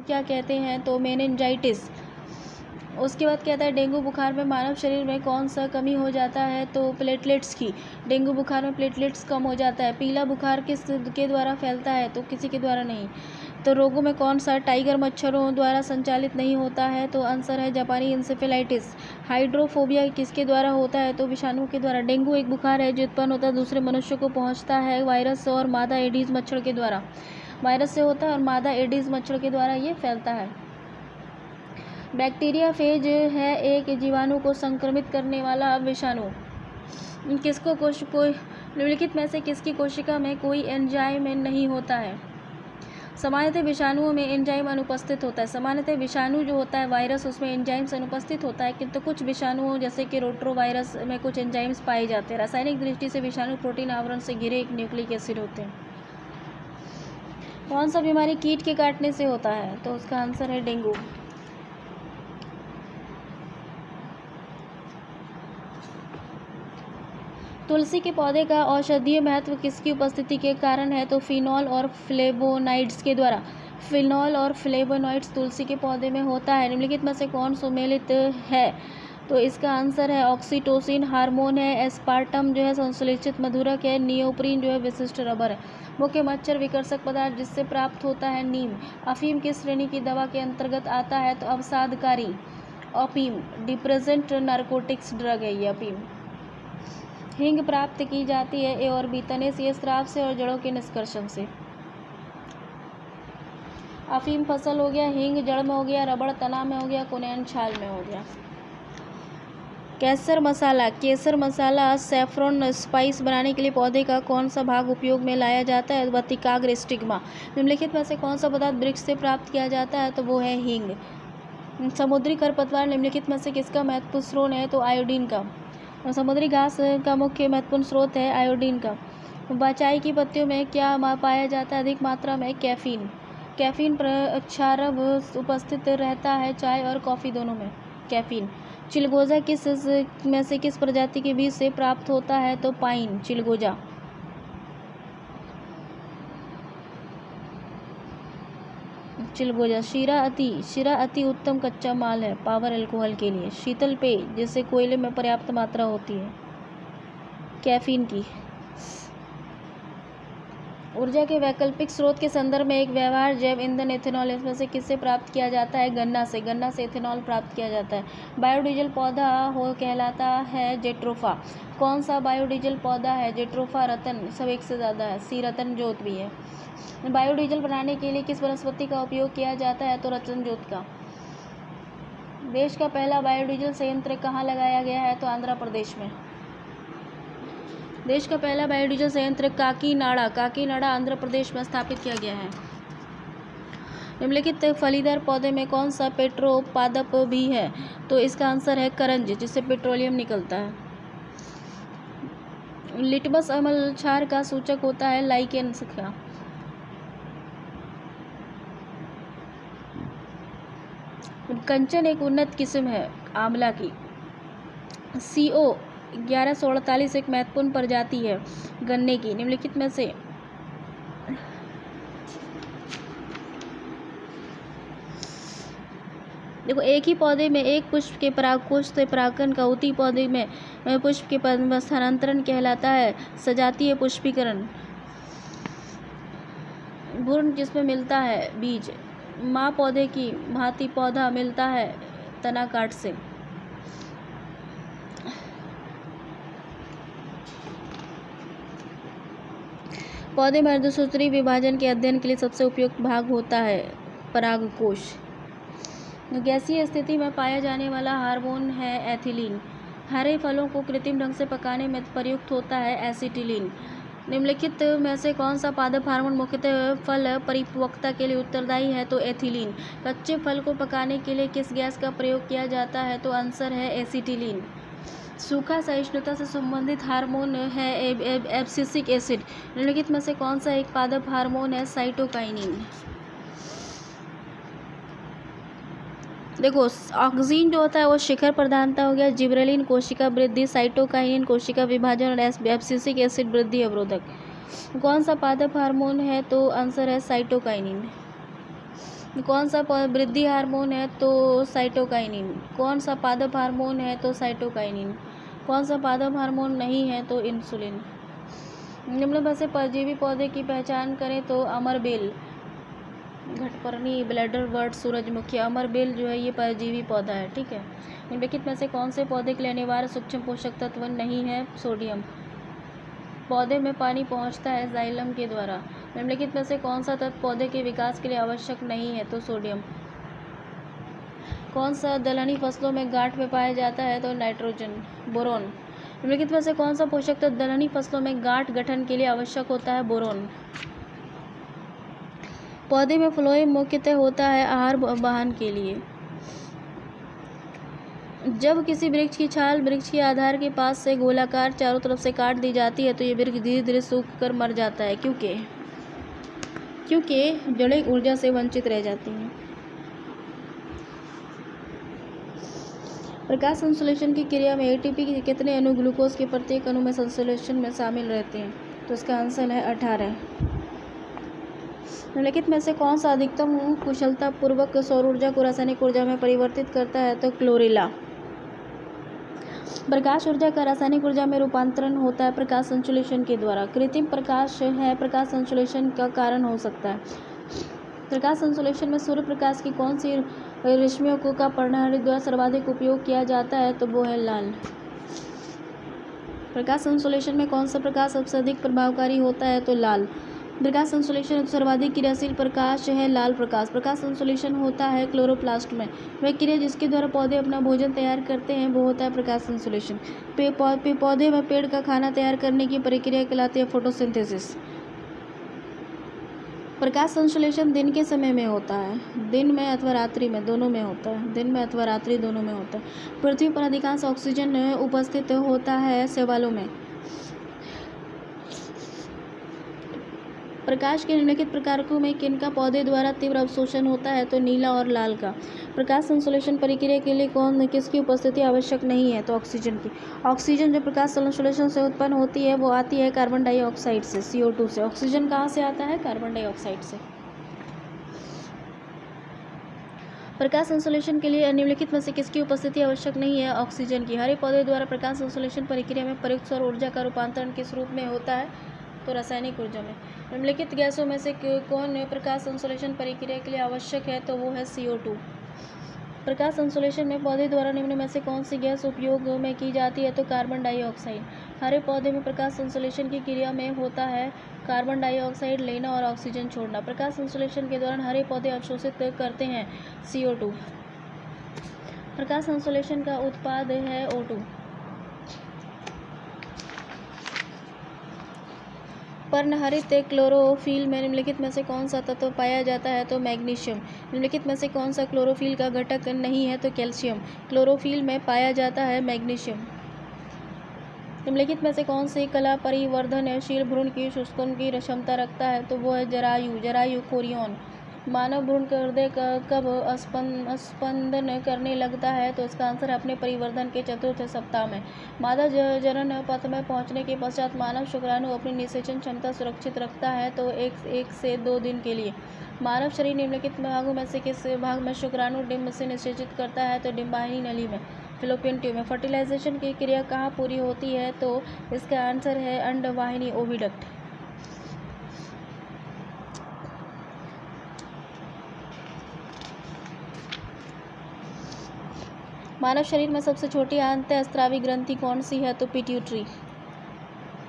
क्या कहते हैं, तो मेनिंजाइटिस। उसके बाद कहता है डेंगू बुखार में मानव शरीर में कौन सा कमी हो जाता है, तो प्लेटलेट्स की। डेंगू बुखार में प्लेटलेट्स कम हो जाता है। पीला बुखार किस के द्वारा फैलता है, तो किसी के द्वारा नहीं। तो रोगों में कौन सा टाइगर मच्छरों द्वारा संचालित नहीं होता है, तो आंसर है जापानी इंसेफेलाइटिस। हाइड्रोफोबिया किसके द्वारा होता है, तो विषाणु के द्वारा। डेंगू एक बुखार है जो उत्पन्न होता है दूसरे मनुष्य को पहुंचता है वायरस और मादा एडीज मच्छर के द्वारा। वायरस से होता है और मादा एडीज मच्छर के द्वारा ये फैलता है। बैक्टीरिया फेज है एक जीवाणु को संक्रमित करने वाला विषाणु। किसको कोई निम्नलिखित में से किसकी कोशिका में कोई एंजाइम नहीं होता है। सामान्यतः विषाणुओं में एंजाइम अनुपस्थित होता है। सामान्यतः विषाणु जो होता है वायरस, उसमें एंजाइम्स अनुपस्थित होता है, किंतु कुछ विषाणुओं जैसे कि रोट्रोवायरस में कुछ एंजाइम्स पाए जाते हैं। रासायनिक दृष्टि से विषाणु प्रोटीन आवरण से घिरे एक न्यूक्लिक एसिड होते हैं। कौन सा बीमारी कीट के काटने से होता है, तो उसका आंसर है डेंगू। तुलसी के पौधे का औषधीय महत्व किसकी उपस्थिति के कारण है, तो फिनॉल और फ्लेवोनाइड्स के द्वारा। फिनॉल और फ्लेवोनॉइड्स तुलसी के पौधे में होता है। निम्नलिखित में से कौन सुमेलित है, तो इसका आंसर है ऑक्सीटोसिन हार्मोन है, एस्पार्टम जो है संश्लेषित मधुरक है, नियोप्रीन जो है विशिष्ट रबर है। मुख्य मच्छर विकर्षक पदार्थ जिससे प्राप्त होता है नीम। अफीम किस श्रेणी की दवा के अंतर्गत आता है, तो अवसादकारी। ओपीम डिप्रेजेंट नारकोटिक्स ड्रग है ये अफीम। हींग प्राप्त की जाती है ए और बी, तनेसीय स्राव से और जड़ों के निष्कर्षण से। अफीम फसल हो गया, हींग जड़ में हो गया, रबड़ तना में हो गया, कुनैन छाल में हो गया। केसर मसाला सैफरन स्पाइस बनाने के लिए पौधे का कौन सा भाग उपयोग में लाया जाता है, वतिकाग्र स्टिग्मा। निम्नलिखित में से कौन सा पदार्थ वृक्ष से प्राप्त किया जाता है, तो वो है हींग। समुद्री खरपतवार निम्नलिखित में से किसका महत्वपूर्ण स्रोत है, तो आयोडीन का। और समुद्री घास का मुख्य महत्वपूर्ण स्रोत है आयोडीन का। चाय की पत्तियों में क्या पाया जाता है अधिक मात्रा में, कैफीन। कैफीन क्षारब उपस्थित रहता है चाय और कॉफ़ी दोनों में, कैफीन। चिलगोजा किस में से किस प्रजाति के बीज से प्राप्त होता है, तो पाइन चिलगोजा। शीरा अति उत्तम कच्चा माल है पावर अल्कोहल के लिए। शीतल पेय जिससे कोयले में पर्याप्त मात्रा होती है कैफीन की। ऊर्जा के वैकल्पिक स्रोत के संदर्भ में एक व्यवहार जैव ईंधन एथेनॉल इसमें से किससे प्राप्त किया जाता है, गन्ना से एथेनॉल प्राप्त किया जाता है। बायोडीजल पौधा हो कहलाता है जेट्रोफा। कौन सा बायोडीजल पौधा है, जेट्रोफा। रतन सब एक से ज़्यादा है, सी रतन जोत भी है। बायोडीजल बनाने के लिए किस वनस्पति का उपयोग किया जाता है, तो रतन जोत का। देश का पहला बायोडीजल संयंत्र कहाँ लगाया गया है, तो आंध्र प्रदेश में। देश का पहला बायोडीजल संयंत्र काकीनाडा आंध्र प्रदेश में स्थापित किया गया है। निम्नलिखित फलीदार पौधे में कौन सा पेट्रोपादप भी है, तो इसका आंसर है करंज जिससे पेट्रोलियम निकलता है। लिटमस अम्ल क्षार का सूचक होता है लाइकेन का। कंचन एक उन्नत किस्म है आंवला की। CO 1148 एक महत्वपूर्ण प्रजाति है गन्ने की। निम्नलिखित में से देखो, एक ही पौधे में एक पुष्प के परागकोश से परागकण का उसी पौधे में पुष्प के स्थानांतरण कहलाता है सजातीय पुष्पीकरण। भ्रूण जिसमें मिलता है बीज, माँ पौधे की भांति पौधा मिलता है तना काट से। पौधे में अर्धसूत्री विभाजन के अध्ययन के लिए सबसे उपयुक्त भाग होता है परागकोश। गैसीय स्थिति में पाया जाने वाला हार्मोन है एथिलीन। हरे फलों को कृत्रिम ढंग से पकाने में प्रयुक्त होता है एसिटिलीन। निम्नलिखित में से कौन सा पादप हार्मोन मुख्यतः फल परिपक्वता के लिए उत्तरदायी है, तो एथिलीन। कच्चे फल को पकाने के लिए किस गैस का प्रयोग किया जाता है, तो आंसर है एसिटिलीन। सूखा सहिष्णुता से संबंधित हार्मोन है एब्सिसिक एसिड। निम्नलिखित में से कौन सा एक पादप हार्मोन है, साइटोकाइनिन। देखो, ऑक्सीन जो होता है वो शिखर प्रधानता हो गया, जिबरेलिन कोशिका वृद्धि, साइटोकाइनिन कोशिका विभाजन और एब्सिसिक एसिड वृद्धि अवरोधक। कौन सा पादप हार्मोन है, तो आंसर है साइटोकाइनिन। कौन सा वृद्धि हार्मोन है तो साइटोकाइनिन। कौन सा पादप हार्मोन है तो साइटोकाइनिन। कौन सा पादप हार्मोन नहीं है तो इंसुलिन। निम्न में से परजीवी पौधे की पहचान करें तो अमरबेल, घटपर्णी, ब्लैडर वर्ट, सूरजमुखी। अमरबेल जो है ये परजीवी पौधा है, ठीक है। निम्नलिखित में से कौन से पौधे के लिए अनिवार्य सूक्ष्म पोषक तत्व नहीं है? सोडियम। पौधे में पानी पहुंचता है जाइलम के द्वारा। निम्नलिखित में से कौन सा तत्व पौधे के विकास के लिए आवश्यक नहीं है? तो सोडियम। कौन सा दलहनी फसलों में गांठ में पाया जाता है? तो नाइट्रोजन। बोरोन। निम्नलिखित में से कौन सा पोषक तत्व दलहनी फसलों में गांठ गठन के लिए आवश्यक होता है? बोरोन। पौधे में फ्लोएम मुख्यतः होता है आहार वाहन के लिए। जब किसी वृक्ष की छाल वृक्ष के आधार के पास से गोलाकार चारों तरफ से काट दी जाती है तो ये वृक्ष धीरे धीरे सूख कर मर जाता है। क्योंकि जड़ें ऊर्जा से वंचित रह जाती हैं। प्रकाश संश्लेषण की क्रिया में एटीपी के कितने अणु ग्लूकोज के प्रत्येक अणु में संश्लेषण में शामिल रहते हैं? तो इसका आंसर है 18। निम्नलिखित में से कौन सा अधिकतम कुशलता पूर्वक सौर ऊर्जा को रासायनिक ऊर्जा में परिवर्तित करता है? तो क्लोरेला। प्रकाश ऊर्जा का रासायनिक ऊर्जा में रूपांतरण होता है प्रकाश संश्लेषण के द्वारा। कृत्रिम प्रकाश है प्रकाश संश्लेषण का कारण हो सकता है। प्रकाश संश्लेषण में सूर्य प्रकाश की कौन सी रश्मियों को का प्रणाली द्वारा सर्वाधिक उपयोग किया जाता है? तो वो है लाल। प्रकाश संश्लेषण में कौन सा प्रकाश सबसे अधिक प्रभावकारी होता है? तो लाल। प्रकाश संश्लेषण सर्वाधिक क्रियाशील प्रकाश है लाल प्रकाश। प्रकाश संश्लेषण होता है क्लोरोप्लास्ट में। वह क्रिया जिसके द्वारा पौधे अपना भोजन तैयार करते हैं वो होता है प्रकाश संश्लेषण। पौधे में पेड़ का खाना तैयार करने की प्रक्रिया कहलाती है फोटोसिंथेसिस। प्रकाश संश्लेषण दिन के समय में होता है, दिन में अथवा रात्रि में, दोनों में होता है। दिन में अथवा रात्रि दोनों में होता है। पृथ्वी पर अधिकांश ऑक्सीजन उपस्थित होता है शैवालों में। प्रकाश के निम्नलिखित प्रकारकों में किनका पौधे द्वारा तीव्र अवशोषण होता है? तो नीला और लाल का। प्रकाश संश्लेषण प्रक्रिया के लिए किसकी उपस्थिति आवश्यक नहीं है? तो ऑक्सीजन की। ऑक्सीजन जो प्रकाश संश्लेषण से उत्पन्न होती है वो आती है कार्बन डाइऑक्साइड से, CO2 से। ऑक्सीजन कहाँ से आता है? कार्बन डाइऑक्साइड से। प्रकाश संश्लेषण के लिए निम्नलिखित में से किसकी उपस्थिति आवश्यक नहीं है? ऑक्सीजन की। हरे पौधे द्वारा प्रकाश संश्लेषण प्रक्रिया में प्रयुक्त सौर ऊर्जा का रूपांतरण किस रूप में होता है? तो रासायनिक ऊर्जा में। निम्नलिखित गैसों में से कौन प्रकाश संश्लेषण प्रक्रिया के लिए आवश्यक है? तो वो है CO2। प्रकाश संश्लेषण में पौधे द्वारा निम्न में से कौन सी गैस उपयोग में की जाती है? तो कार्बन डाइऑक्साइड। हरे पौधे में प्रकाश संश्लेषण की क्रिया में होता है कार्बन डाइऑक्साइड लेना और ऑक्सीजन छोड़ना। प्रकाश संश्लेषण के दौरान हरे पौधे अवशोषित करते हैं CO2। प्रकाश संश्लेषण का उत्पाद है O2। पर्णहरित क्लोरोफिल में निम्नलिखित में से कौन सा तत्व पाया जाता है? तो मैग्नीशियम। निम्नलिखित में से कौन सा क्लोरोफिल का घटक नहीं है? तो कैल्शियम। क्लोरोफिल में पाया जाता है मैग्नीशियम। निम्नलिखित में से कौन सी कला परिवर्धनशील भ्रूण की शुष्कन की क्षमता रखता है? तो वो है जरायु कोरियन। मानव भ्रूण का हृदय कब स्पंदन करने लगता है? तो इसका आंसर है अपने परिवर्धन के 4th सप्ताह में। मादा जनन पथ में पहुंचने के पश्चात मानव शुक्राणु अपनी निषेचन क्षमता सुरक्षित रखता है तो 1 से 2 दिन के लिए। मानव शरीर निम्नलिखित भागों में से किस भाग में शुक्राणु डिंब से निषेचित करता है? तो डिंबाहिनी नली में, फैलोपियन ट्यूब में। फर्टिलाइजेशन की क्रिया कहाँ पूरी होती है? तो इसका आंसर है अंडवाहिनी, ओविडक्ट। मानव शरीर में सबसे छोटी अंतःस्रावी ग्रंथि कौन सी है? तो पिट्यूटरी।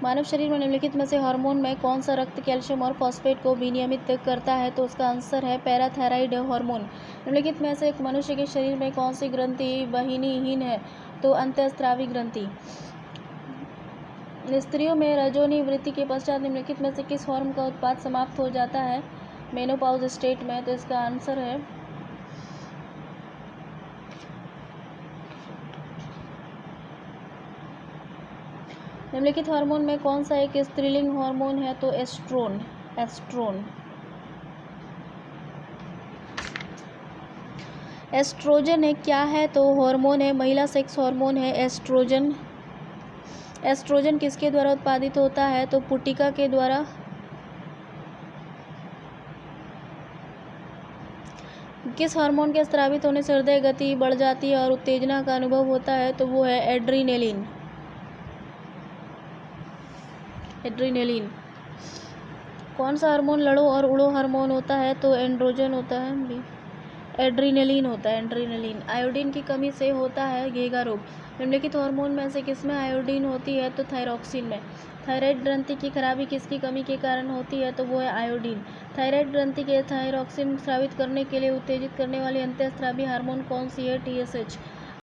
मानव शरीर में निम्नलिखित में से हार्मोन में कौन सा रक्त कैल्शियम और फॉस्फेट को विनियमित करता है? तो उसका आंसर है पैराथायराइड हार्मोन। निम्नलिखित में से एक मनुष्य के शरीर में कौन सी ग्रंथि वाहिनीहीन है? तो अंतःस्रावी ग्रंथि। स्त्रियों में रजोनिवृत्ति के पश्चात निम्नलिखित में से किस हार्मोन का उत्पाद समाप्त हो जाता है? मेनोपॉज स्टेट में। तो इसका आंसर है निम्नलिखित हार्मोन में कौन सा एक स्त्रीलिंग हार्मोन है? तो एस्ट्रोन। एस्ट्रोजन है क्या है? तो हार्मोन है, महिला सेक्स हार्मोन है एस्ट्रोजन। एस्ट्रोजन किसके द्वारा उत्पादित होता है? तो पुटिका के द्वारा। किस हार्मोन के स्रावित होने से हृदय गति बढ़ जाती है और उत्तेजना का अनुभव होता है? तो वो है एड्रीनेलिन। एड्रीनेलिन। कौन सा हार्मोन लड़ो और उड़ो हार्मोन होता है? तो एंड्रोजन होता है, एड्रीनेलिन होता है, एड्रीनेलिन। आयोडीन की कमी से होता है घेगा रोग। निम्नलिखित हार्मोन में से किसमें आयोडीन होती है? तो थायरॉक्सिन में। थायराइड ग्रंथि की खराबी किसकी कमी के कारण होती है? तो वो है आयोडीन। थायराइड ग्रंथि के थायरॉक्सिन स्रावित करने के लिए उत्तेजित करने वाली अंतःस्रावी हार्मोन कौन सी है? TSH।